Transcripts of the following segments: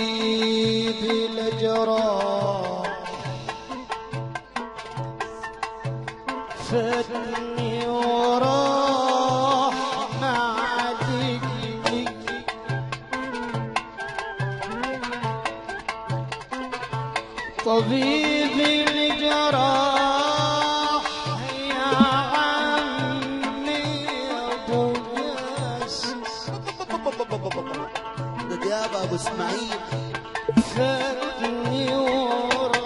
طبيب الجراح فاتني وراح مع دقني طبيب الجراح يا عمي ابو ياسر ده دياب ابو اسماعيل فاتني وراح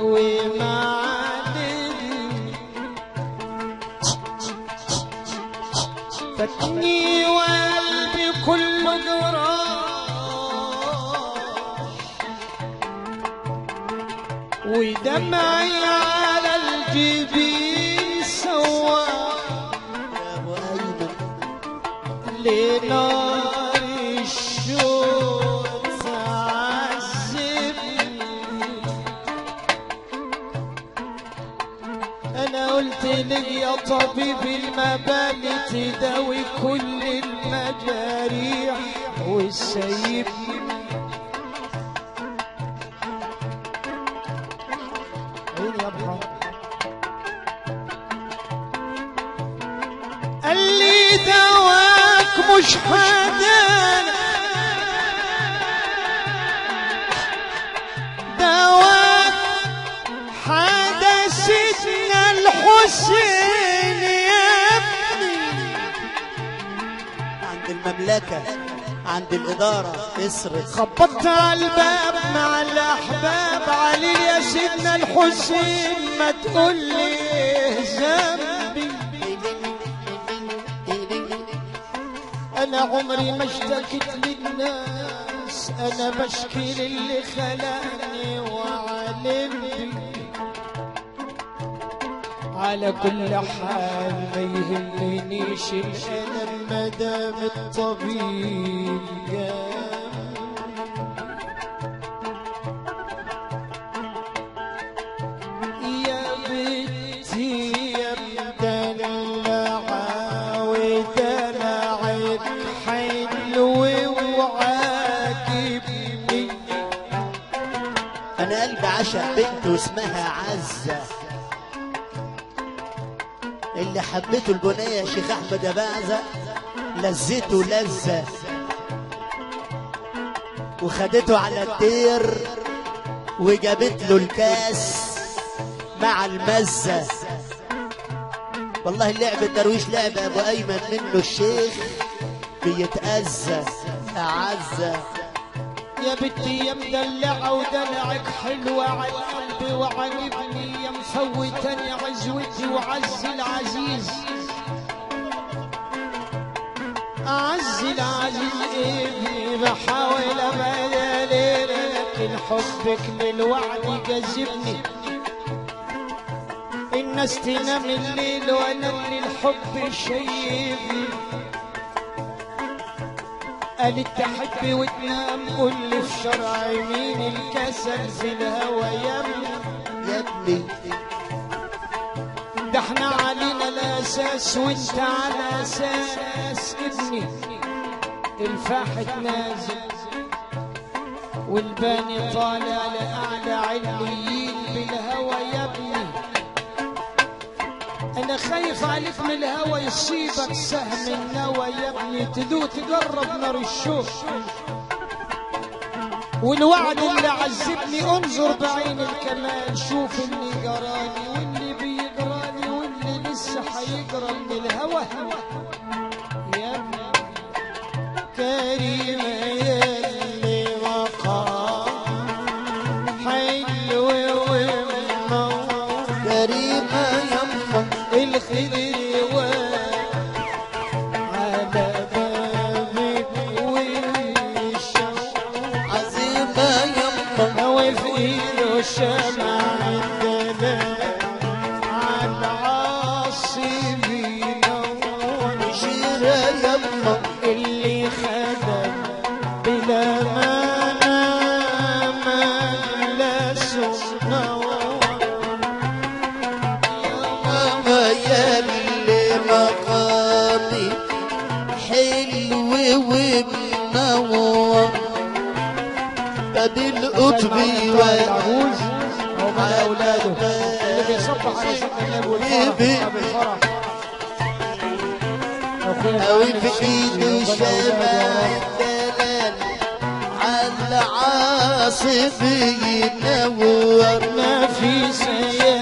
وما عدني فاتني وقلبي كله جراح ودمعي على الجبين سواح يا ابو ايمن لنار الشوق تعذبني انا قلت لك يا طبيب المباني تداوي كل المجاريح وسايبني عيني يا ابو قال لي دواك مش حدانا دواك حدا سيدنا الحسين يا ابني عند المملكة عند الإدارة اصرف خبطت على الباب مع الأحباب علي يا سيدنا الحسين ما تقول لي ذنبي أنا عمري ما اشتكيت للناس أنا بشكي للي خلقني وعلمني على كل حال ما يهمنيش الألم مدام الطبيب يا بنتي يا مدلعة ودلعك حلو وعاجبني أنا قلبي عشق بنت اسمها عزة اللي حبته البنية شيخ أحمد أباعزة لذته لذة وخدته على الدير وجابت له الكاس مع المزة والله اللعب الدرويش لعب أبو أيمن منه الشيخ بيتأذى أعزة يا بنتي يا مدلعة ودلعك حلوة على القلب وعجبني يا مفوتني عزوتي وعز العزيز أعز العزيز ابني بحاول أبدل لكن حبك للوعد جذبني الناس تنام الليل وأنا اللي الحب شيبني قالت تحبي وتنام قول لي في شرع مين الكسل في الهوى يا ابني يا ابني ده احنا علينا الاساس وانت على اساس ابني الفاحت نازل والباني طالع لاعلى عليين بالهوى يا ابني انا خايف عليك من الهوى يصيبك سهم النوى يا ابني تدوق تجرب نار الشوق والوعد اللي عذبني انظر بعين الكمال شوف اللي جراني واللي بيجراني واللي لسه هيجرى من الهوى يا ابني كريمة يلي مقام حلو ومنور كريمة يما الخير على بابك والشوق عزيمة يما واقف ايده الشمع الدلال عالعاصي بينور شيرة يما اللي خدم قطبي العجوز ومن اولاده اللي بيصبح على سيدنا النبي والفرح أوي في ايده شمال دلال على عاصف ينور ما في سيال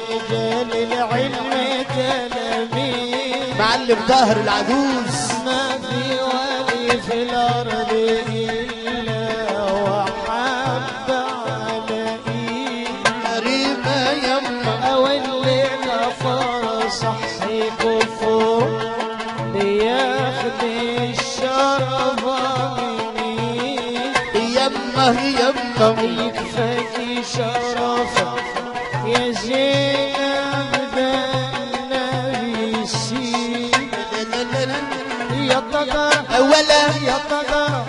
رجال العلم تلاميذ معلم طاهر العجوز ما في ولي في الارض الا وحب على ايد مريمة يما او اللي كفر صح كفر لياخد الشرف مني يما يما يكفاكي شرفك يا زينب ده النبي السيد يا طقر أولا يا طقر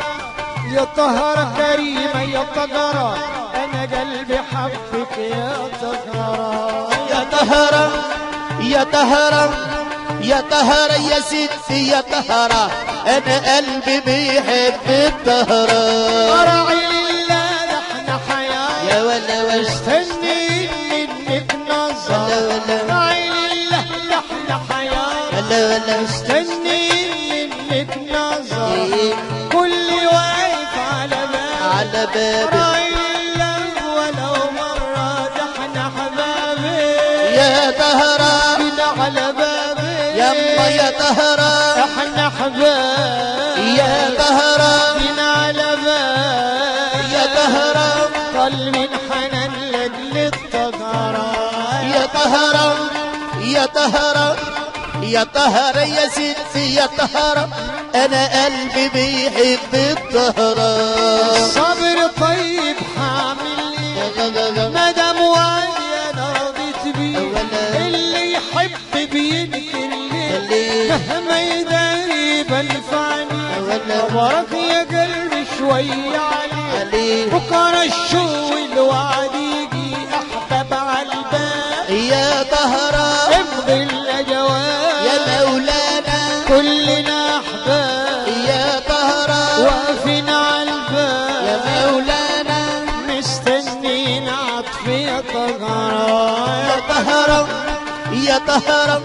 يا طهر كريمة يا طقر أنا قلبي حبك يا طقر يا طهرة يا طهرة يا طهرة يا ستي يا طهرة أنا قلبي بيحب الطهرة راعي لله نحن حياة يا ولا استني منك نظر راعي لله نحن حياة ولا استني منك نظر كل واقف على باب على بابي راعي لله ولو مرة نحن حبابي يا طهرة بنا على بابي يما يا طهرة احنا حباب يا طهرة بنا على بابي يا طهرة طل من حنان لاجل الطهارة يا طهرة يا طهرة يا طهرة يا ستي يا طهرة أنا قلبي بيحب الطهرة صبر طيب حامل ايه مدام وعدي انا رضيت بيه اللي يحب بينكر ليه مهما يداري بنفعني وراك يا قلبي شوي عليه بكره الشو الوعد يجي احباب على الباب يا طهرة امضي الاجواب يا مولانا كلنا احباب يا طهرة واقفين على الباب يا مولانا مستنين عطف يا طهرة يا طهرة يا طهرة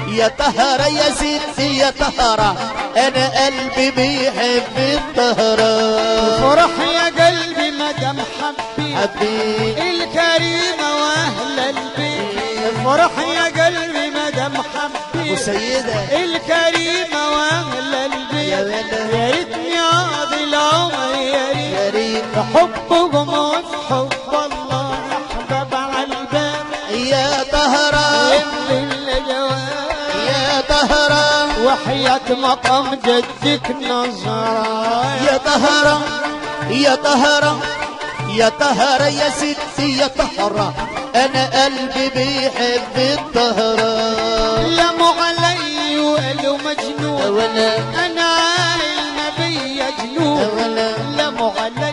يا طهرة يا ستي يا طهرة أنا قلبي بيحب الطهرة فرح يا قلبي مدام حبي حبيبي الكريمة واهل البيت فرح يا قلبي مدام حبي وسيدة الكريمة واهل البيت يا ولد يا ريتني اقضي العمر يا ريت يا ريت بحبكم وفي حب الله احباب على الباب يا طهرة يملي الجواب يا طهرة وحياة مقام جدك نظرة يا طهرة يا طهرة يا طهرة يا ستي يا طهرة أنا قلبي بيحب الطهرة لموا علي وقالوا مجنون ولا انا عايل نبي جنون ولا لموا علي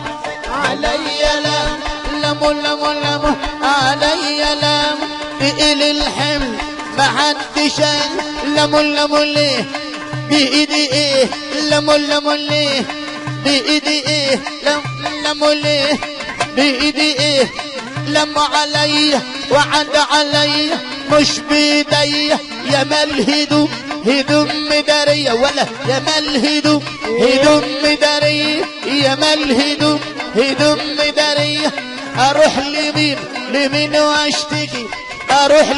لم لم علي لم بقل الحمل ما حد شال لم ليه بإيدي ايه لم ليه بإيدي ايه لم ليه بإيدي ايه لم علي وعد علي مش بيدي يا مال هدوم مدارية ولا يا مال هدوم مدارية يا مال هدوم مدارية اروح لمين واشتكي اروح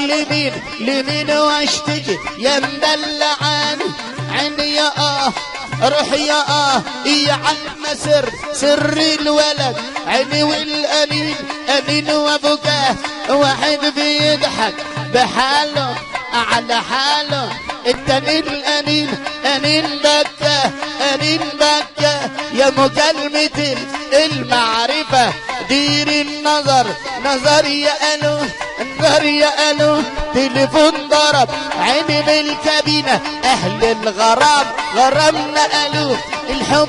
لمين واشتكي يا مدلعاني عيني يا روح يا عم سر الولد عيني والأنين أنين وبكاه واحد بيضحك بحاله على حاله التاني الأنين أنين بكاه يا مكالمة المعرفة دير النظر نظر يا ألو تليفون ضرب عيني بالكابينة أهل الغرام غرامنا ألو الحب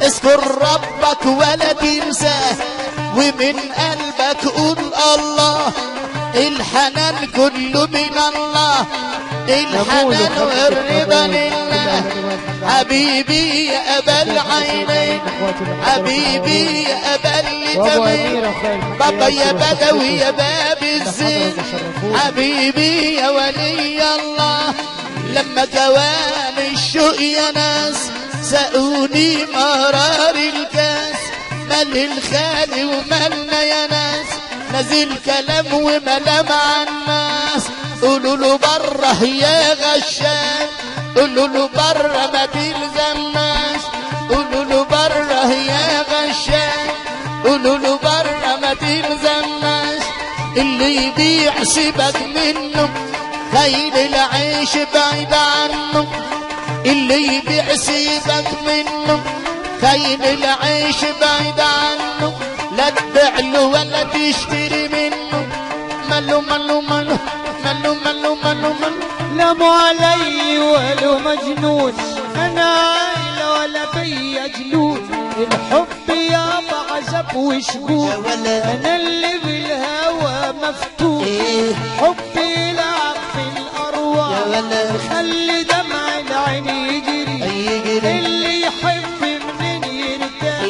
اذكر ربك ولا تنساه ومن قلبك قول الله الحنان كله من الله الحنان والرضا لله. حبيبي يا أبا العينين، حبيبي يا أبا التمين، بابا يا بدوي يا باب الزين، حبيبي يا ولي الله. لما كوام الشوق يا ناس سقوني مرار الكاس، مال الخالي ومالنا يا ناس، نزل كلام وملام عالناس. قولوا له بره يا غشام، قولوا له بره ما تلزمناش، قولوا له بره يا غشام، قولوا له بره ما تلزمناش. اللي يبيع سيبك منه، خير العيش بعيد عنه. اللي يبيع سيبك منه، خير العيش بعيد عنه. لا تبيع له ولا تشتري منه، ماله ماله ماله ماله ماله ماله ماله. لا مو علي ولا مجنون، انا عايله ولا بيا جنون. الحب يابا عذب وشجون، انا اللي بالهوى مفتون. حبي يلعب في الارواح، خلي دمع العين يجري. اللي يحب منين يرتاح،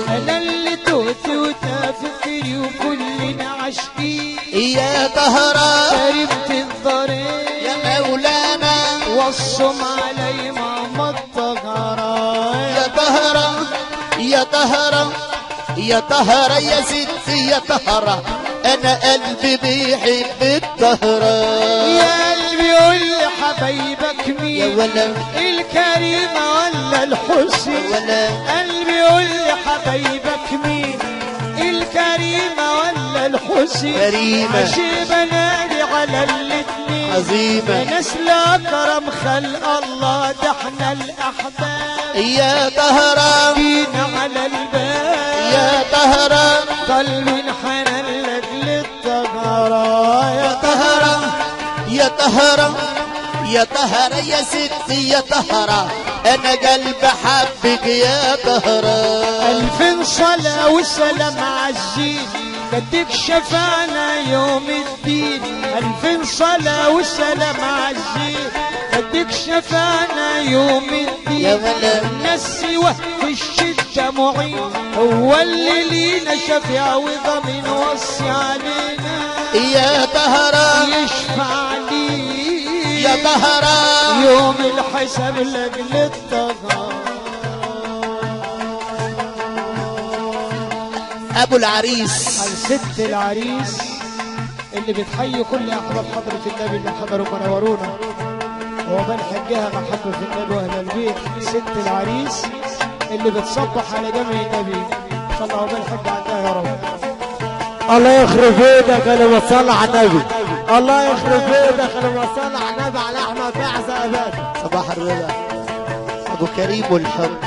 انا اللي تهت وتفكري وكلنا عاشقين. يا طهران شربت الضريح يا مولانا، والصم علي ما الطهران. يا طهران يا طهران يا طهران يا ستي يا طهران، انا قلبي بيحب الطهران. يا قلبي قول لي حبايبك مين، يا ولد الكريمة ولا الحسين؟ قلبي قول لي حبايبك مين، الكريمة ولا الحسين؟ كريمة ماشي بنادي على الاتنين، عظيمة ناس الأكرم خلق الله، ده احنا الأحباب. يا طهران جينا على الباب يا طهران، قلبي انحنى لاجل الطهران. يا طهران يا طهران يا طهران يا ستي يا طهران، انا قلبي حبك يا طهران. 2000 صلاة وسلام عالزين، بدك شفانا يوم الدين. 2000 صلاة وسلام عالزين، بدك شفانا يوم الدين. يا ولد الناس سواه في الشدة معين، هو اللي لينا شفيع وضمين، وصي علينا يا طهران يشفع لي يا طهران، يوم الحساب لاجل الطهران. ابو العريس ست العريس اللي بتحيي كل احباب حضرة النبي اللي حضروا ونورونا، ومن حجها محبة في النبي واهل البيت. ست العريس اللي بتصبح على جمع النبي صلى الله عليه وسلم عندها يا رب. الله يخرب بيتك لما تصلي على النبي، الله يخرب بيتك لما تصلي على النبي، على احمد بعزة اباد. صباح الرضا ابو كريم والحب.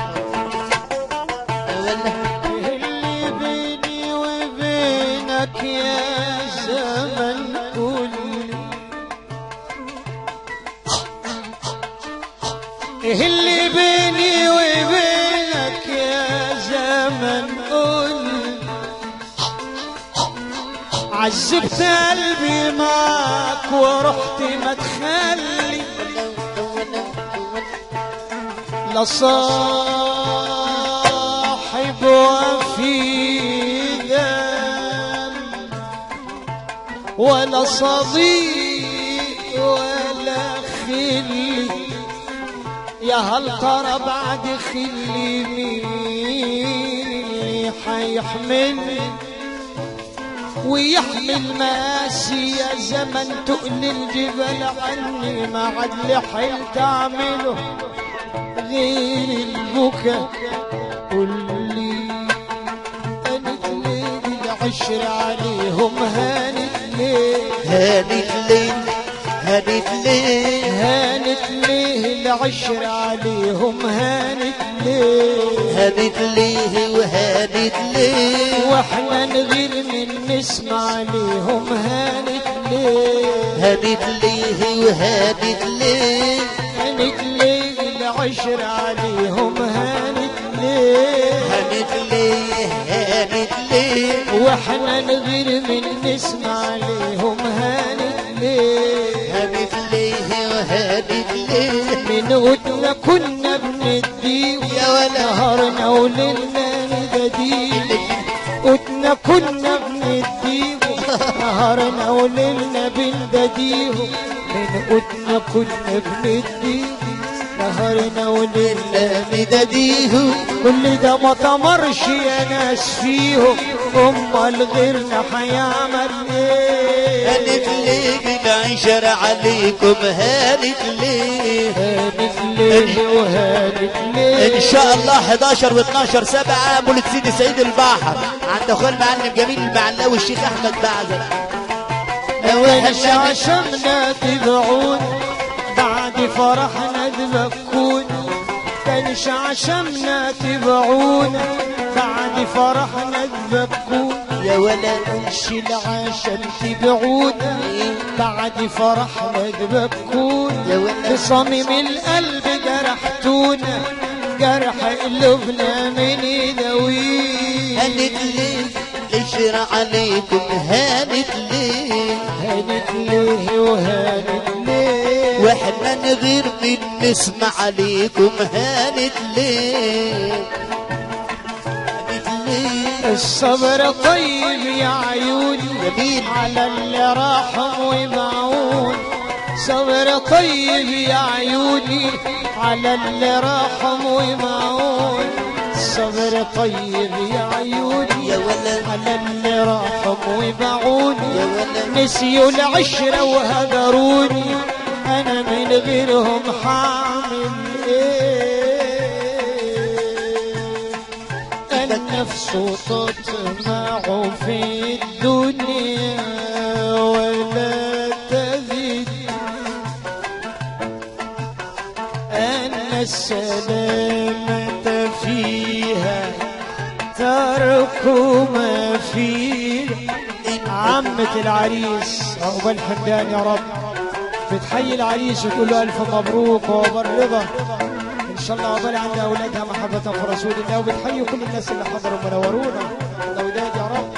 اللي بيني وبينك يا زمن قولي، اللي بيني وبينك يا زمن قولي، عذبت قلبي معك ورحت ما تخلي، لا صاحب وفي ذنب ولا صديق ولا خلي. يا هل ترى بعد خلي مين اللي حيحملني ويحمل ماسي؟ يا زمن تقل الجبال عني، ما عاد لي حيل تعمله غير البكا. قولي هانت ليه العشر عليهم، هانت ليه هانت ليه هانت ليه هانت ليه العشر عليهم، هانت ليه هانت ليه وهانت ليه، واحنا نغير من نسمع عليهم، هانت ليه هانت ليه وهانت ليه، هانت ليه العشر عليهم، هانت ليه هانت ليه هانت ليه، واحنا نغير من نسمع عليهم، هانت ليه هانت ليه وهانت قدنا كنا بنديه يا ولا نهارنا وليلنا نديه قدنا كنا بنديه نهارنا وليلنا بنديه من قدنا كنا بنديه نهارنا وليلنا مداديه كل ده ما تمرش يا ناس فيهم امال غيرنا هيعمل ايه هانت ليه بالعشر عليكم هانت ليه هانت ليه وهانت ليه ان شاء الله 11 و12 7 مولد سيدي سعيد البحر عند اخويا المعلم جميل المعلاوي الشيخ احمد بعزل وحش عشمنا تدعون بعد فرحنا تبكون كانش عشمنا تبعونا بعد فرحنا تبكون يا ولا كانش العشم تبعونا بعد فرحنا تبكون يا ولا بصميم القلب جرحتونا جرح قلوبنا من يداويه هانت ليه العشر عليكم هانت ليه هانت ليه وهانت ليه واحنا نغير من نسمع عليكم هانت ليه هانت ليه الصبر طيب يا عيوني جميل على اللي راحوا ويبعون صبر طيب يا عيوني على اللي راحوا ويبعون صبر طيب يا عيوني يا ولد على اللي راحوا ويبعوني يا ولد نسيوا العشرة وهجروني أنا من غيرهم حامل إيه النفس تطمع في الدنيا ولا تزيد أن السلامة فيها ترك ما فيه عمة العريس عقبال حمدان يا رب بتحيي العريس وتقول له ألف مبروك وبالرضا إن شاء الله عقبال عند أولادها محبة في رسول الله وبتحيي كل الناس اللي حضروا منورونا الأولاد يا رب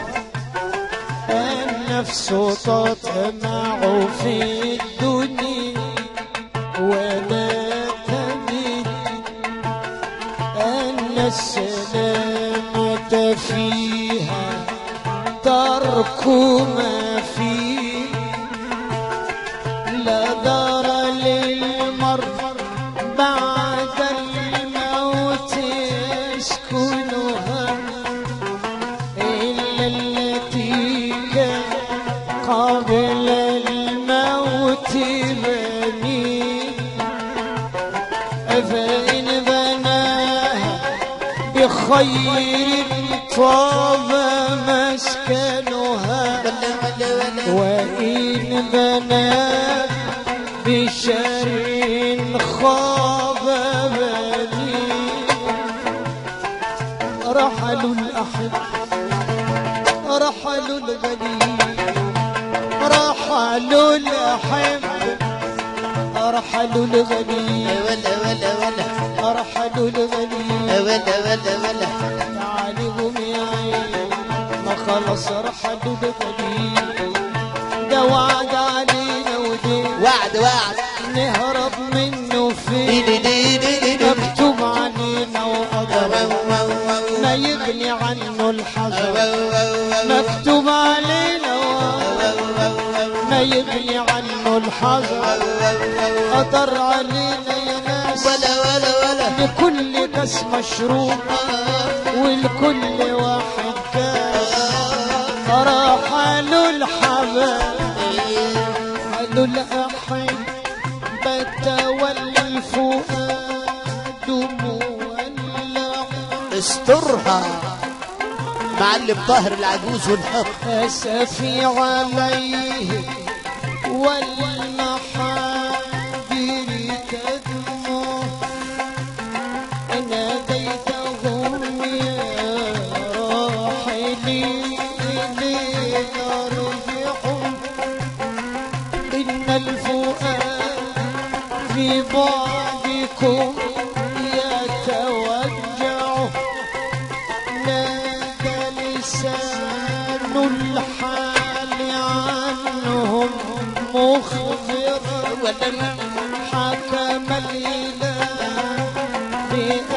النفس تطمع في الدنيا ولا تميل أن السلامة فيها ترك ما فيه لا دار للمرء بعد الموت يسكنها إلا التي كان قبل الموت بنيه فإن بناها بخير طاب مسكنها وإن بناها بشر خاب بنيه رحلوا الأحب رحلوا الغني رحلوا الأحب رحلوا الغني ولا ولا ولا رحلوا الغني ولا ولا ولا تعالهم يا عين ما خلص رحلوا الغني ده وعد علينا ودين وعد وعد نهرب منه فين مكتوب علينا وقدر ما يغني عنه الحذر مكتوب علينا ما يغني عنه الحذر قدر علينا يا ناس ولا ولا ولا لكل كاس مشروب ولكل واحد كاس رحلوا الحبايب حلوا الأحبة والفؤاد مولع استرها معلم طاهر العجوز والحق أسفي عليه والمحابر تدمو ناديتهم يا راحلي إلينا ارجعوا إن الفؤاد في بعدكم يتوجع نادى لسان الحال عنهم مخبر ولم حكم الإله في